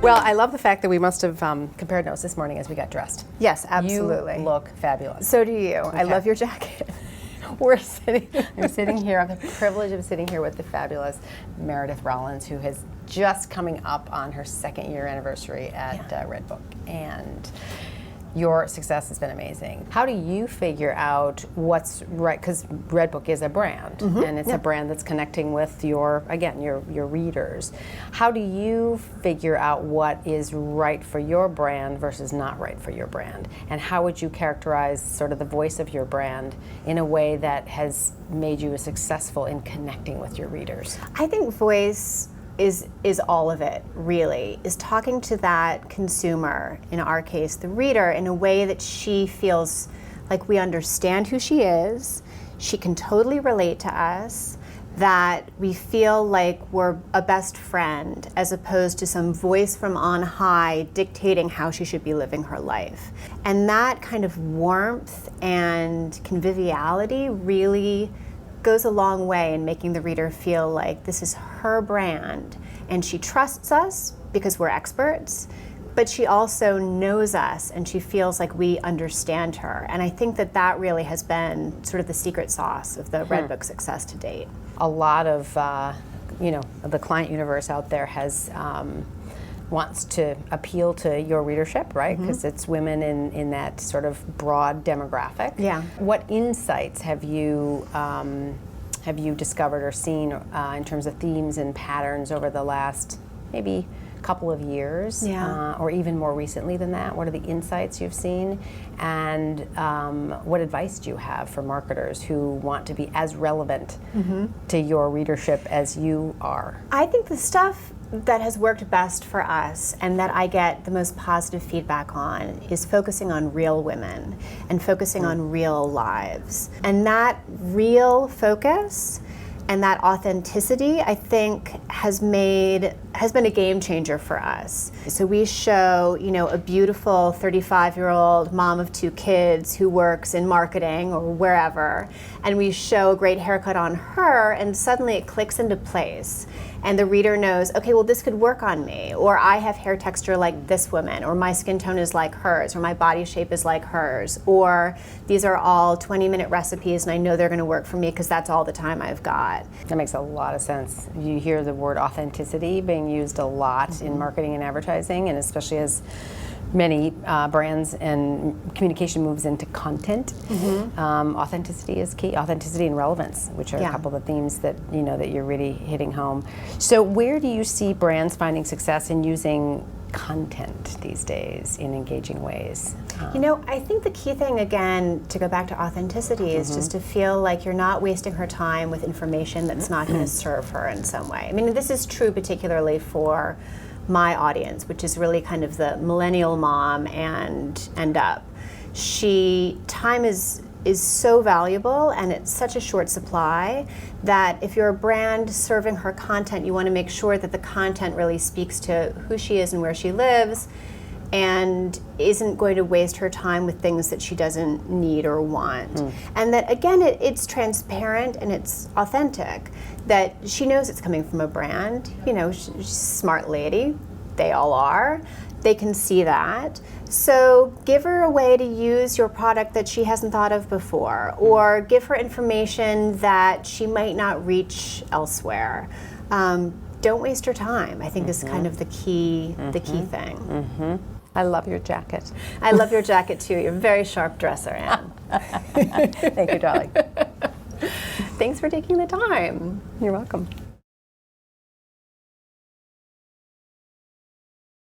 Well, I love the fact that we must have compared notes this morning as we got dressed. Yes, absolutely. You look fabulous. So do you. Okay. I love your jacket. I'm sitting here. I have the privilege of sitting here with the fabulous Meredith Rollins, who is just coming up on her 2nd year anniversary at Redbook. And your success has been amazing. How do you figure out what's right? Because Redbook is a brand, and it's a brand that's connecting with your readers. How do you figure out what is right for your brand versus not right for your brand? And how would you characterize sort of the voice of your brand in a way that has made you successful in connecting with your readers? I think voice is all of it, really, is talking to that consumer, in our case, the reader, in a way that she feels like we understand who she is, she can totally relate to us, that we feel like we're a best friend, as opposed to some voice from on high dictating how she should be living her life. And that kind of warmth and conviviality really goes a long way in making the reader feel like this is her brand, and she trusts us because we're experts, but she also knows us and she feels like we understand her. And I think that that really has been sort of the secret sauce of the Redbook success to date. A lot of the client universe out there has wants to appeal to your readership, right? Because it's women in that sort of broad demographic. Yeah. What insights have you discovered or seen in terms of themes and patterns over the last maybe couple of years, or even more recently than that? What are the insights you've seen, and what advice do you have for marketers who want to be as relevant to your readership as you are? I think the stuff that has worked best for us and that I get the most positive feedback on is focusing on real women and focusing on real lives. And that real focus and that authenticity, I think, has been a game changer for us. So we show, a beautiful 35-year-old mom of 2 kids who works in marketing or wherever, and we show a great haircut on her, and suddenly it clicks into place. And the reader knows, okay, well, this could work on me, or I have hair texture like this woman, or my skin tone is like hers, or my body shape is like hers, or these are all 20-minute recipes and I know they're gonna work for me because that's all the time I've got. That makes a lot of sense. You hear the word authenticity being used a lot in marketing and advertising, and especially as many brands and communication moves into content. Authenticity is key. Authenticity and relevance, which are a couple of the themes that that you're really hitting home. So where do you see brands finding success in using content these days in engaging ways? I think the key thing, again, to go back to authenticity, is just to feel like you're not wasting her time with information that's not going to serve her in some way. I mean, this is true particularly for my audience, which is really kind of the millennial mom and up. Time is so valuable, and it's such a short supply that if you're a brand serving her content, you want to make sure that the content really speaks to who she is and where she lives, and isn't going to waste her time with things that she doesn't need or want. And that, again, it's transparent and it's authentic, that she knows it's coming from a brand. She's a smart lady. They all are. They can see that. So give her a way to use your product that she hasn't thought of before, or give her information that she might not reach elsewhere. Don't waste her time, I think, is kind of the key thing. I love your jacket. I love your jacket too. You're a very sharp dresser, Anne. Thank you, darling. Thanks for taking the time. You're welcome.